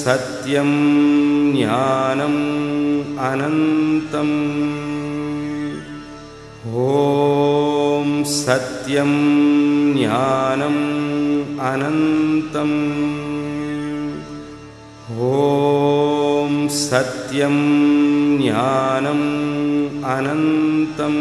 Satyam Jnanam Anantam. Om Satyam Jnanam Anantam. Om Satyam Jnanam Anantam.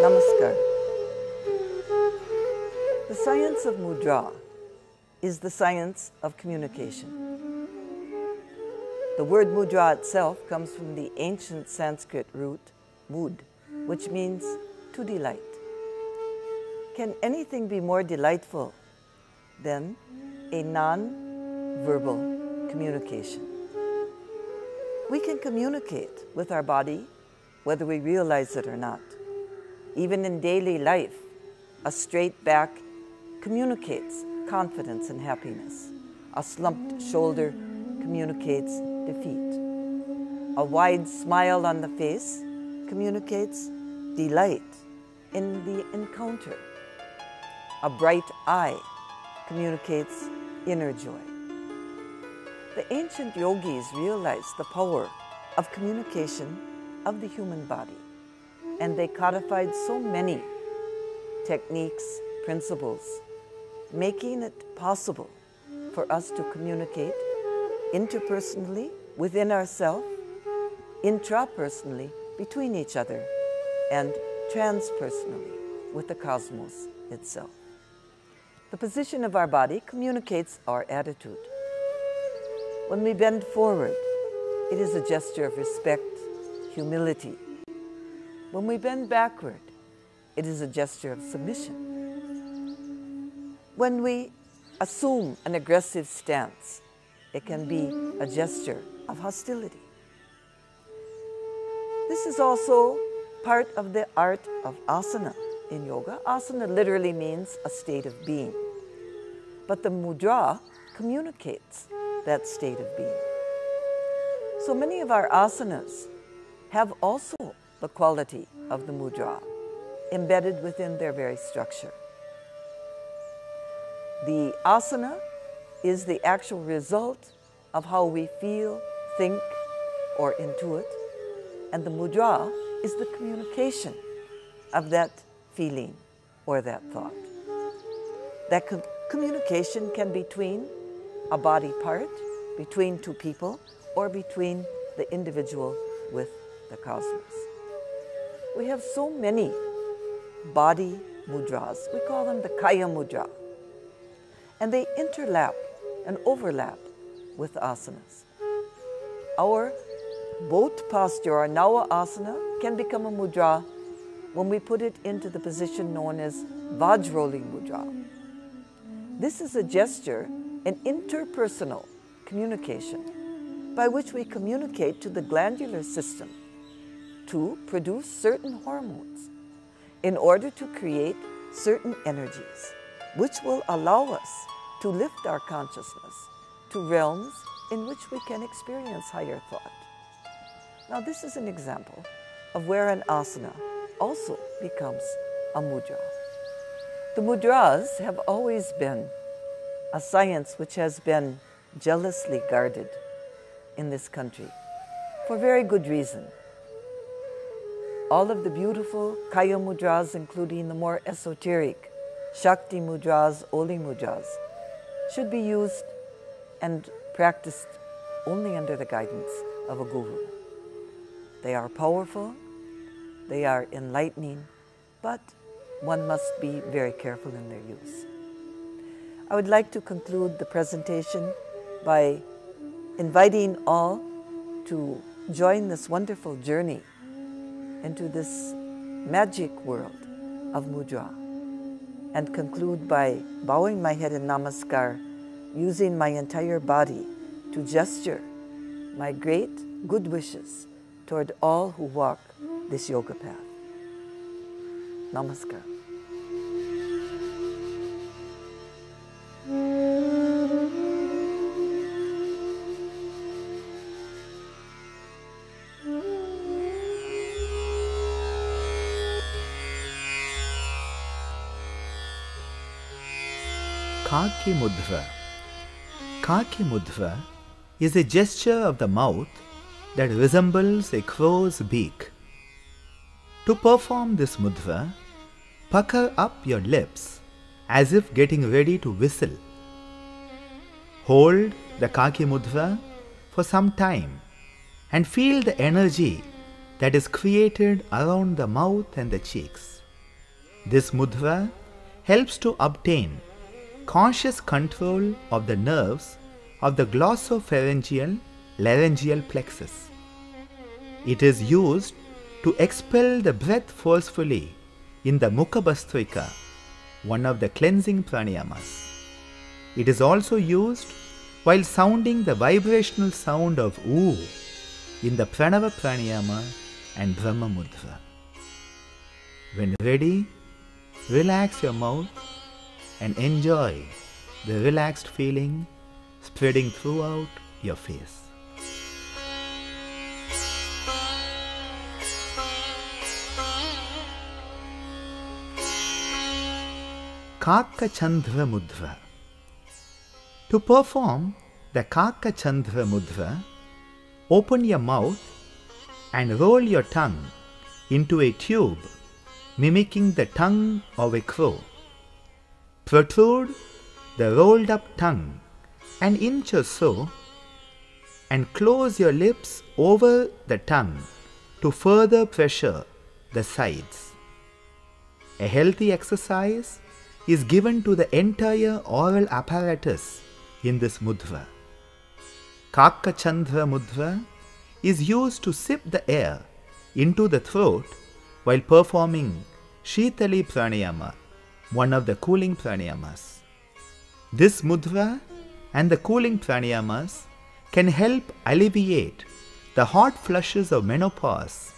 Namaskar. The science of Mudra is the science of communication. The word Mudra itself comes from the ancient Sanskrit root mud, which means to delight. Can anything be more delightful than a non-verbal communication? We can communicate with our body, whether we realize it or not. Even in daily life, a straight back communicates confidence and happiness. A slumped shoulder communicates defeat. A wide smile on the face communicates delight in the encounter. A bright eye communicates inner joy. The ancient yogis realized the power of communication of the human body, and they codified so many techniques, principles, making it possible for us to communicate interpersonally within ourselves, intrapersonally between each other, and transpersonally with the cosmos itself. The position of our body communicates our attitude. When we bend forward, it is a gesture of respect, humility. When we bend backward, it is a gesture of submission. When we assume an aggressive stance, it can be a gesture of hostility. This is also part of the art of asana in yoga. Asana literally means a state of being, but the mudra communicates that state of being. So many of our asanas have also the quality of the mudra embedded within their very structure. The asana is the actual result of how we feel, think, or intuit, and the mudra is the communication of that feeling or that thought. That communication can be between a body part, between two people, or between the individual with the cosmos. We have so many body mudras. We call them the Kaya Mudra. And they interlap and overlap with asanas. Our boat posture, our Nawa asana, can become a mudra when we put it into the position known as Vajroli Mudra. This is a gesture, an interpersonal communication by which we communicate to the glandular system to produce certain hormones in order to create certain energies, which will allow us to lift our consciousness to realms in which we can experience higher thought. Now, this is an example of where an asana also becomes a mudra. The mudras have always been a science which has been jealously guarded in this country for very good reason. All of the beautiful Kaya Mudras, including the more esoteric Shakti Mudras, Oli Mudras, should be used and practiced only under the guidance of a guru. They are powerful, they are enlightening, but one must be very careful in their use. I would like to conclude the presentation by inviting all to join this wonderful journey into this magic world of mudra, and conclude by bowing my head in namaskar, using my entire body to gesture my great good wishes toward all who walk this yoga path. Namaskar. Kaki-Mudra. Kaki-Mudra is a gesture of the mouth that resembles a crow's beak. To perform this mudra, pucker up your lips as if getting ready to whistle. Hold the Kaki-Mudra for some time and feel the energy that is created around the mouth and the cheeks. This mudra helps to obtain conscious control of the nerves of the glossopharyngeal laryngeal plexus. It is used to expel the breath forcefully in the Mukhabhastrika, one of the cleansing pranayamas. It is also used while sounding the vibrational sound of Oo in the Pranava pranayama and Brahma Mudra. When ready, relax your mouth and enjoy the relaxed feeling spreading throughout your face. Kaki-candrasana. To perform the Kaki-candrasana mudra, open your mouth and roll your tongue into a tube mimicking the tongue of a crow. Protrude the rolled up tongue an inch or so and close your lips over the tongue to further pressure the sides. A healthy exercise is given to the entire oral apparatus in this mudra. Kaki-candrasana mudra is used to sip the air into the throat while performing Shitali pranayama, one of the cooling pranayamas. This mudra and the cooling pranayamas can help alleviate the hot flushes of menopause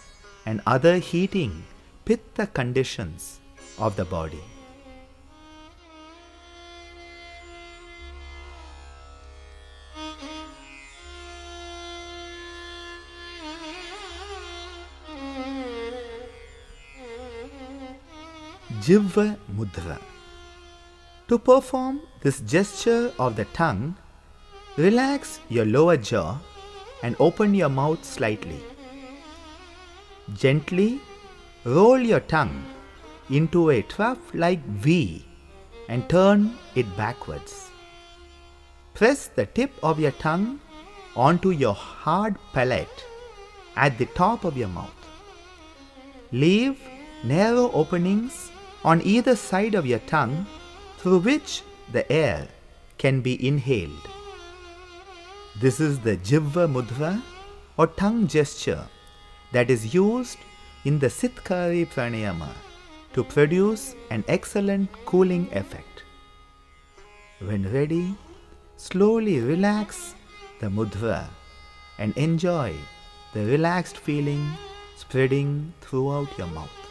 and other heating pitta conditions of the body. Jihva Mudra. To perform this gesture of the tongue, relax your lower jaw and open your mouth slightly. Gently roll your tongue into a trough-like V and turn it backwards. Press the tip of your tongue onto your hard palate at the top of your mouth. Leave narrow openings on either side of your tongue through which the air can be inhaled. This is the Jihva Mudra or tongue gesture that is used in the Sitkari pranayama to produce an excellent cooling effect. When ready, slowly relax the mudra and enjoy the relaxed feeling spreading throughout your mouth.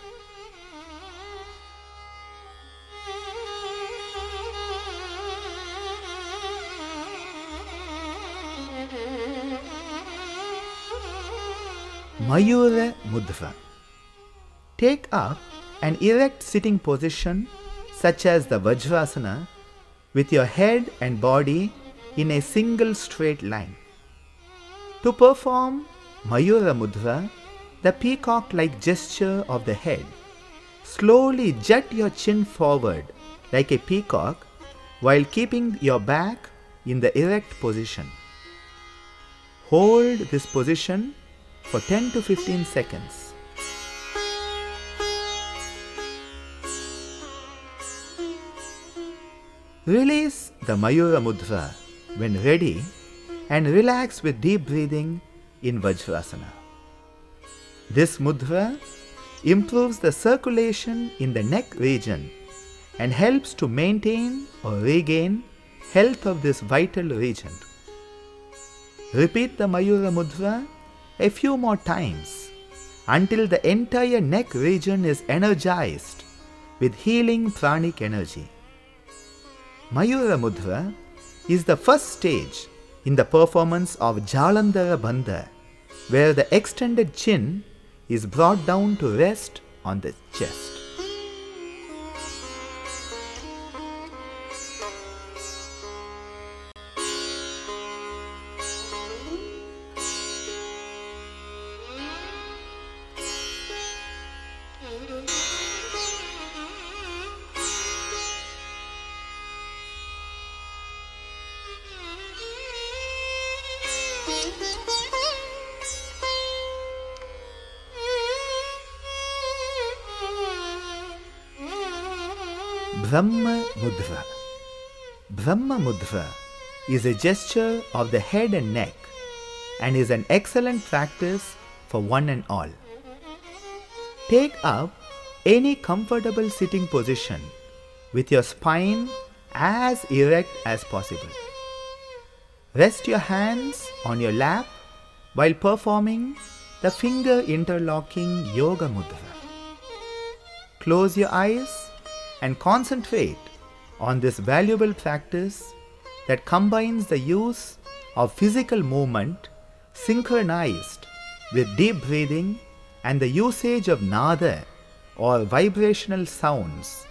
Mayura Mudra. Take up an erect sitting position such as the Vajrasana with your head and body in a single straight line. To perform Mayura Mudra, the peacock-like gesture of the head, slowly jut your chin forward like a peacock while keeping your back in the erect position. Hold this position for 10 to 15 seconds. Release the Mayura Mudra when ready and relax with deep breathing in Vajrasana. This mudra improves the circulation in the neck region and helps to maintain or regain health of this vital region. Repeat the Mayura Mudra a few more times until the entire neck region is energized with healing pranic energy. Mayura Mudra is the first stage in the performance of Jalandhara Bandha, where the extended chin is brought down to rest on the chest. Brahma Mudra. Brahma Mudra is a gesture of the head and neck and is an excellent practice for one and all. Take up any comfortable sitting position with your spine as erect as possible. Rest your hands on your lap while performing the finger interlocking Yoga Mudra. Close your eyes and concentrate on this valuable practice that combines the use of physical movement synchronized with deep breathing and the usage of nada or vibrational sounds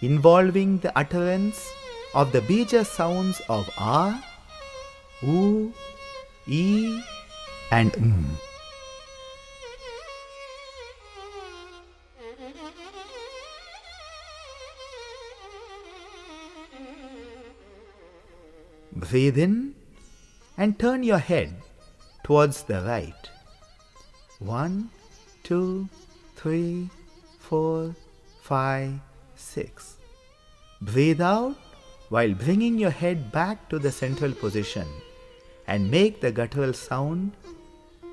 involving the utterance of the bija sounds of A, U, E and M. Breathe in and turn your head towards the right. 1, 2, 3, 4, 5, 6. Breathe out while bringing your head back to the central position and make the guttural sound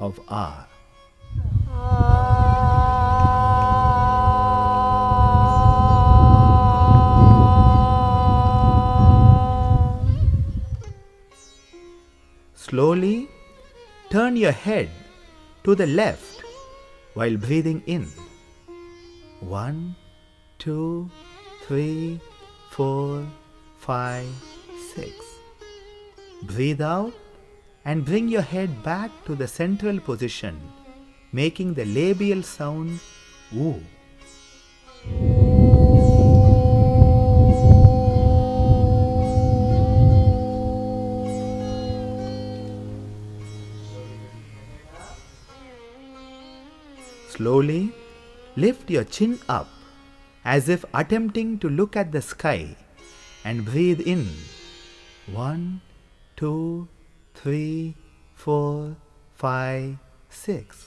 of R. Slowly turn your head to the left while breathing in. 1, 2, 3, 4, 5, 6. Breathe out and bring your head back to the central position, making the labial sound U. Slowly lift your chin up as if attempting to look at the sky and breathe in. 1, 2, 3, 4, 5, 6.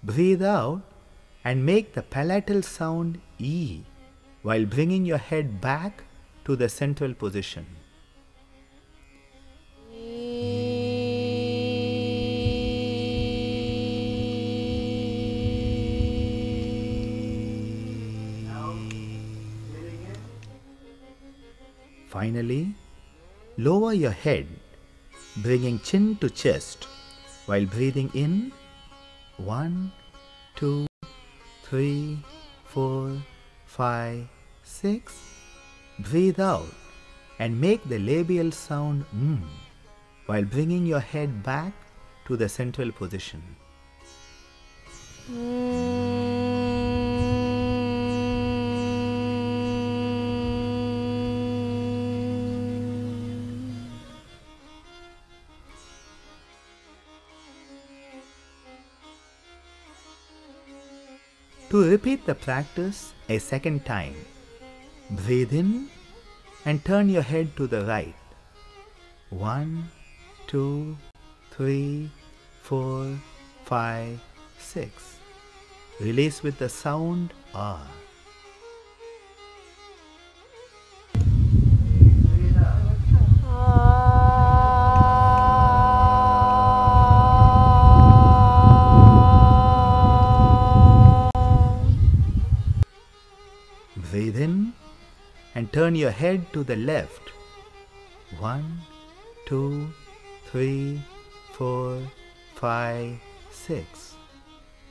Breathe out and make the palatal sound E while bringing your head back to the central position. Finally, lower your head, bringing chin to chest while breathing in. 1, 2, 3, 4, 5, 6. Breathe out and make the labial sound M while bringing your head back to the central position. To repeat the practice a second time, breathe in and turn your head to the right. 1, 2, 3, 4, 5, 6. Release with the sound R. Breathe in and turn your head to the left. 1, 2, 3, 4, 5, 6.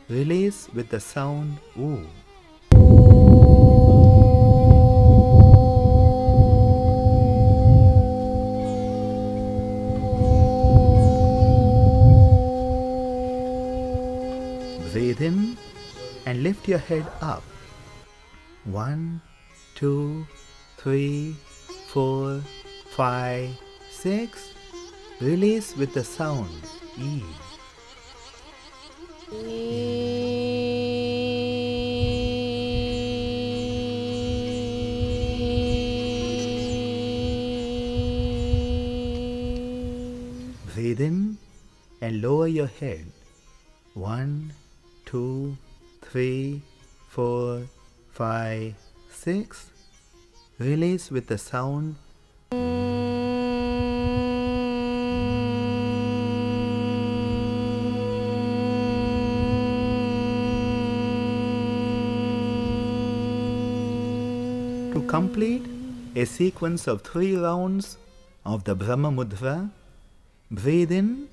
Release with the sound U. Breathe in and lift your head up. 1, 2, 3, 4, 5, 6. Release with the sound E. Breathe in and lower your head. 1, 2, 3, 4, 5, 6. Release with the sound. To complete a sequence of 3 rounds of the Brahma Mudra, breathe in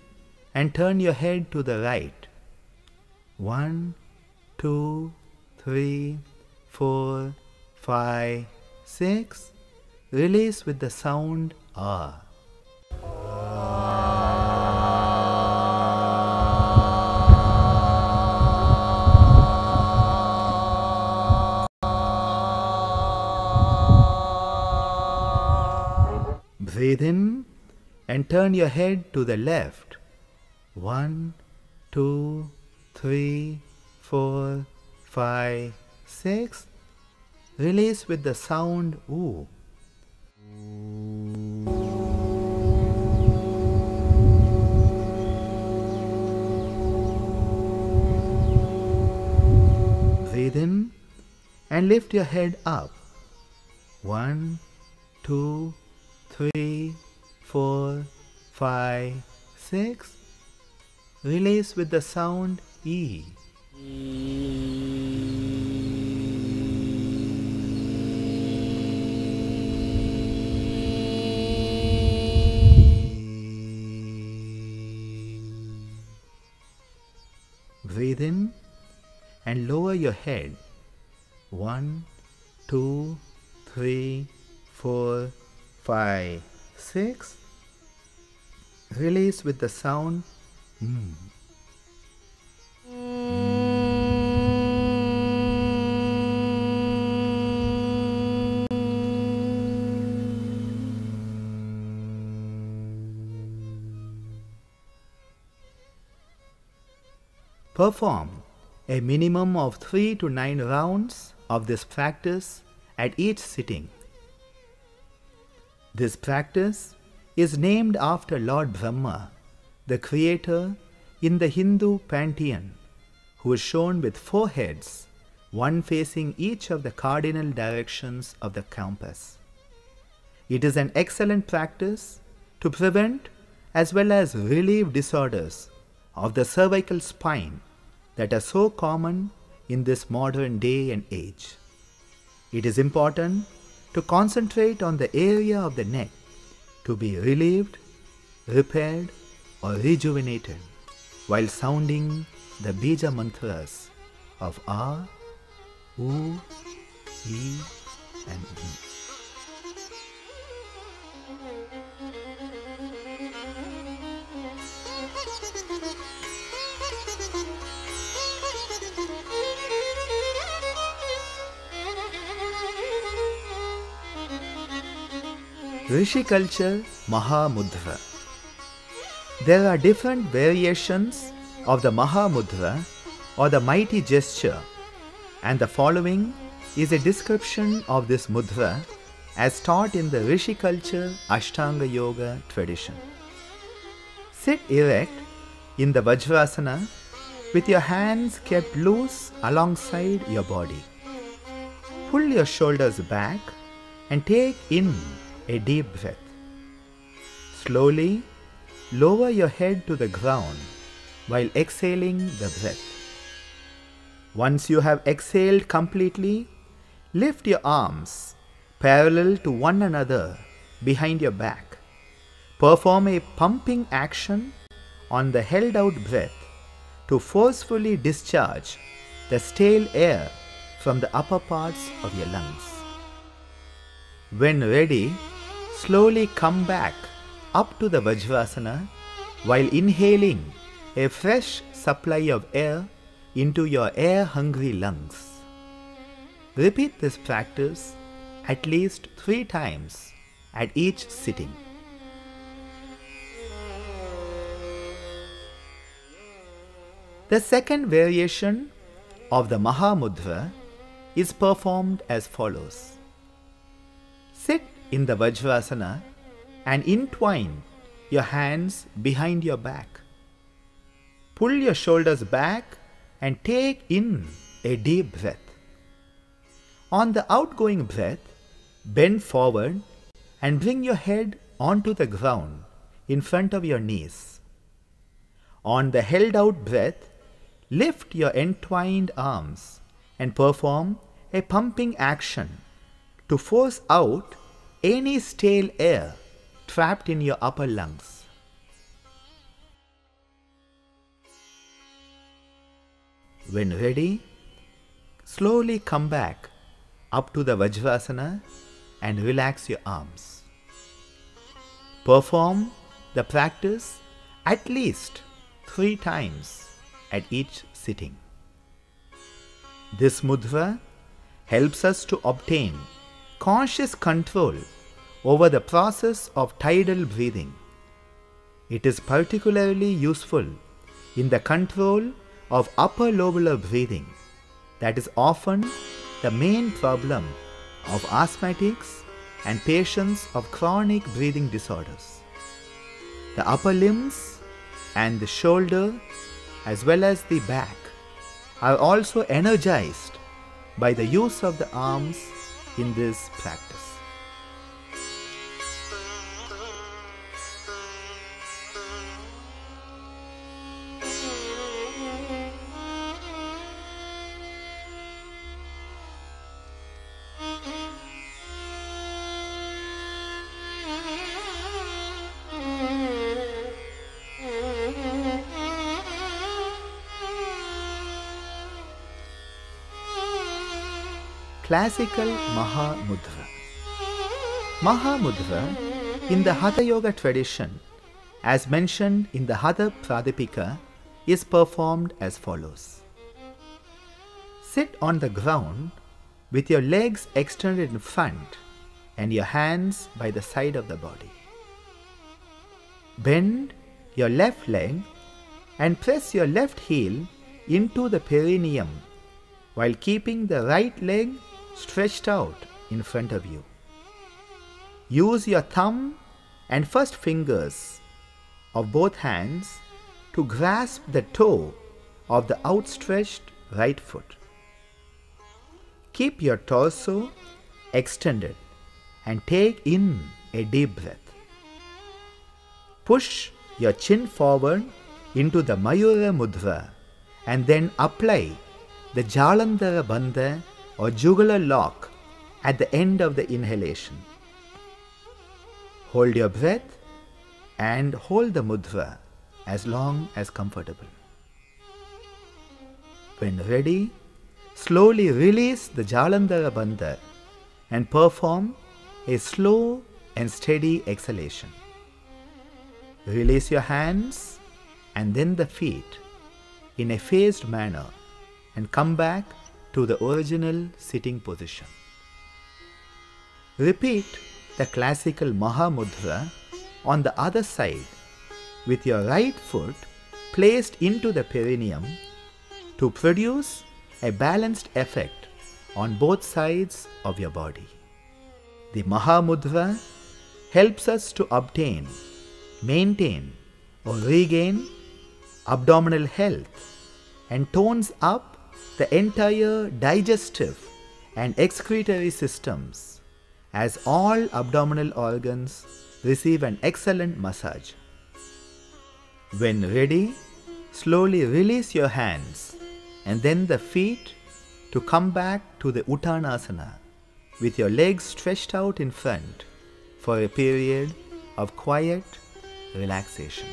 and turn your head to the right. 1, 2, 3, 4, 5, 6. Release with the sound R. Breathe in and turn your head to the left. 1, 2, 3, 4, 5, 6. Release with the sound ooh. Breathe in and lift your head up. 1, 2, 3, 4, 5, 6. Release with the sound E. Breathe in and lower your head. 1, 2, 3, 4, 5, 6. Release with the sound Perform a minimum of 3 to 9 rounds of this practice at each sitting. This practice is named after Lord Brahma, the creator in the Hindu pantheon, who is shown with 4 heads, one facing each of the cardinal directions of the compass. It is an excellent practice to prevent as well as relieve disorders of the cervical spine that are so common in this modern day and age. It is important to concentrate on the area of the neck to be relieved, repaired or rejuvenated while sounding the Bija mantras of A, U, E and E. Rishi culture Mahamudra. There are different variations of the Mahamudra or the mighty gesture, and the following is a description of this mudra as taught in the Rishi culture Ashtanga Yoga tradition. Sit erect in the Vajrasana with your hands kept loose alongside your body. Pull your shoulders back and take in a deep breath. Slowly lower your head to the ground while exhaling the breath. Once you have exhaled completely, lift your arms parallel to one another behind your back. Perform a pumping action on the held out breath to forcefully discharge the stale air from the upper parts of your lungs. When ready, slowly come back up to the Vajrasana while inhaling a fresh supply of air into your air-hungry lungs. Repeat this practice at least 3 times at each sitting. The second variation of the Mahamudra is performed as follows. Sit in the Vajrasana and entwine your hands behind your back. Pull your shoulders back and take in a deep breath. On the outgoing breath, bend forward and bring your head onto the ground in front of your knees. On the held out breath, lift your entwined arms and perform a pumping action to force out any stale air trapped in your upper lungs. When ready, slowly come back up to the Vajrasana and relax your arms. Perform the practice at least 3 times at each sitting. This mudra helps us to obtain conscious control over the process of tidal breathing. It is particularly useful in the control of upper lobular breathing, that is often the main problem of asthmatics and patients of chronic breathing disorders. The upper limbs and the shoulder as well as the back are also energized by the use of the arms in this practice. Classical Mahamudra. Mahamudra in the Hatha Yoga tradition, as mentioned in the Hatha Pradipika, is performed as follows. Sit on the ground with your legs extended in front and your hands by the side of the body. Bend your left leg and press your left heel into the perineum while keeping the right leg stretched out in front of you. Use your thumb and first fingers of both hands to grasp the toe of the outstretched right foot. Keep your torso extended and take in a deep breath. Push your chin forward into the Mayura Mudra and then apply the Jalandhara Bandha or jugular lock at the end of the inhalation. Hold your breath and hold the mudra as long as comfortable. When ready, slowly release the Jalandhara Bandha and perform a slow and steady exhalation. Release your hands and then the feet in a phased manner and come back to the original sitting position. Repeat the classical Mahamudra on the other side with your right foot placed into the perineum to produce a balanced effect on both sides of your body. The Mahamudra helps us to obtain, maintain or regain abdominal health and tones up the entire digestive and excretory systems, as all abdominal organs receive an excellent massage. When ready, slowly release your hands and then the feet to come back to the Uttanasana with your legs stretched out in front for a period of quiet relaxation.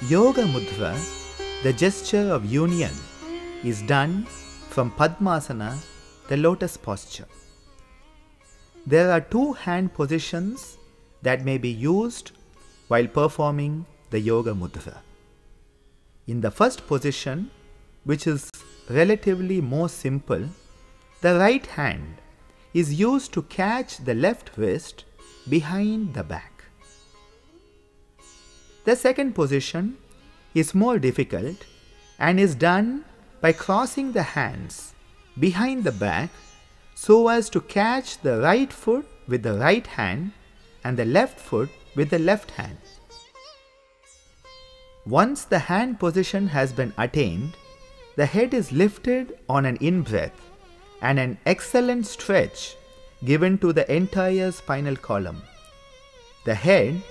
Yoga Mudra, the gesture of union, is done from Padmasana, the lotus posture. There are two hand positions that may be used while performing the Yoga Mudra. In the first position, which is relatively more simple, the right hand is used to catch the left wrist behind the back. The second position is more difficult and is done by crossing the hands behind the back so as to catch the right foot with the right hand and the left foot with the left hand. Once the hand position has been attained, the head is lifted on an in-breath and an excellent stretch given to the entire spinal column. The head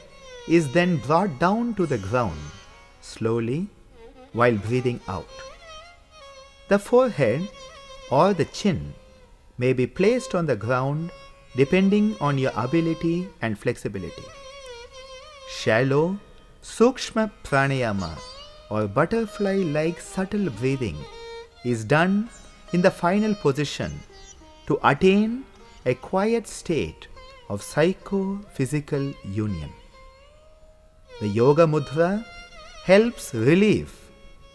is then brought down to the ground slowly while breathing out. The forehead or the chin may be placed on the ground depending on your ability and flexibility. Shallow, Sukshma Pranayama or butterfly-like subtle breathing is done in the final position to attain a quiet state of psycho-physical union. The Yoga Mudra helps relieve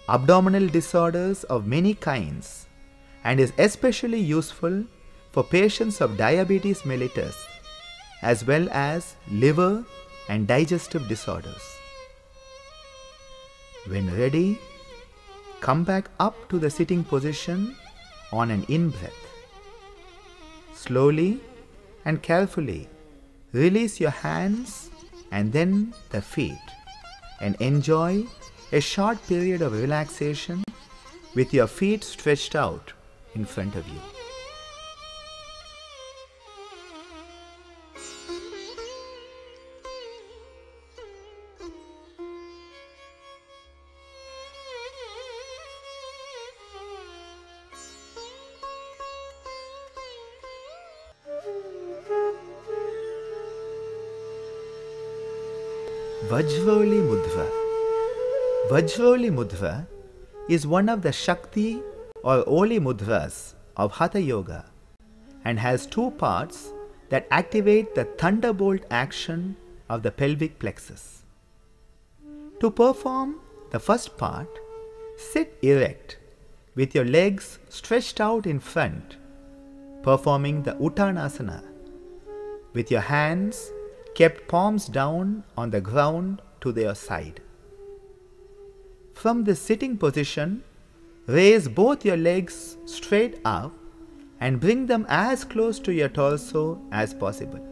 abdominal disorders of many kinds and is especially useful for patients of diabetes mellitus as well as liver and digestive disorders. When ready, come back up to the sitting position on an in-breath. Slowly and carefully release your hands and then the feet and enjoy a short period of relaxation with your feet stretched out in front of you. Vajroli Mudra. Vajroli Mudra is one of the Shakti or Oli Mudras of Hatha Yoga and has two parts that activate the thunderbolt action of the pelvic plexus. To perform the first part, sit erect with your legs stretched out in front, performing the Uttanasana, with your hands kept palms down on the ground to their side. From this sitting position, raise both your legs straight up and bring them as close to your torso as possible.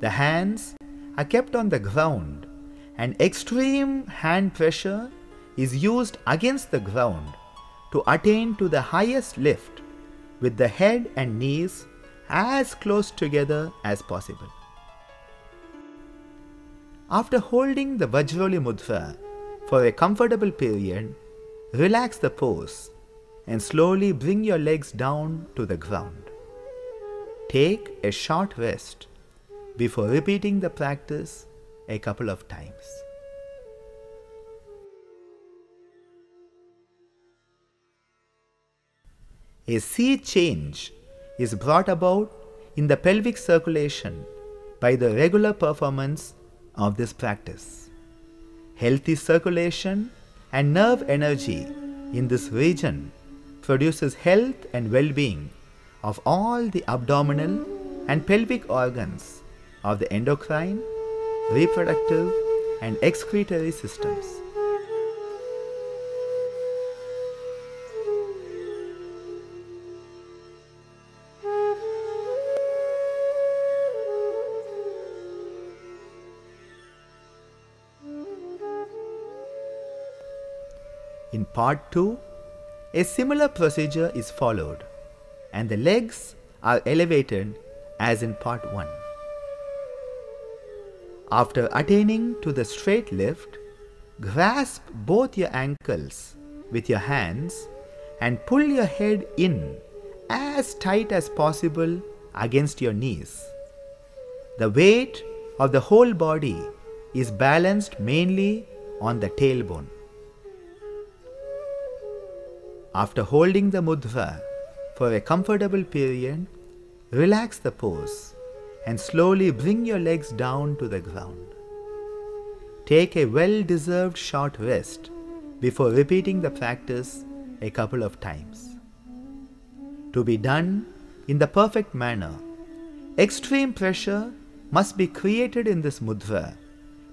The hands are kept on the ground and extreme hand pressure is used against the ground to attain to the highest lift with the head and knees as close together as possible. After holding the Vajroli Mudra for a comfortable period, relax the pose and slowly bring your legs down to the ground. Take a short rest before repeating the practice a couple of times. A sea change is brought about in the pelvic circulation by the regular performance of this practice. Healthy circulation and nerve energy in this region produces health and well-being of all the abdominal and pelvic organs of the endocrine, reproductive and excretory systems. In part 2, a similar procedure is followed and the legs are elevated as in part 1. After attaining to the straight lift, grasp both your ankles with your hands and pull your head in as tight as possible against your knees. The weight of the whole body is balanced mainly on the tailbone. After holding the mudra for a comfortable period, relax the pose and slowly bring your legs down to the ground. Take a well-deserved short rest before repeating the practice a couple of times. To be done in the perfect manner, extreme pressure must be created in this mudra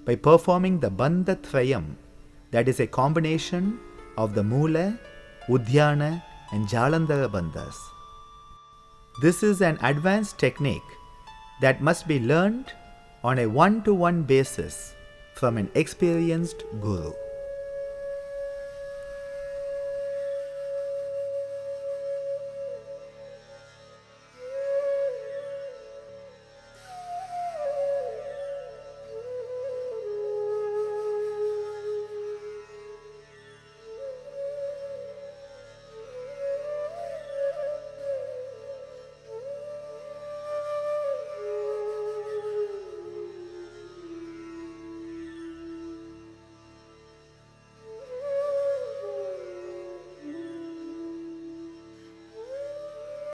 by performing the Bandha Trayam, that is a combination of the Mula, Udhyana and Jalandhara bandhas. This is an advanced technique that must be learned on a one-to-one basis from an experienced guru.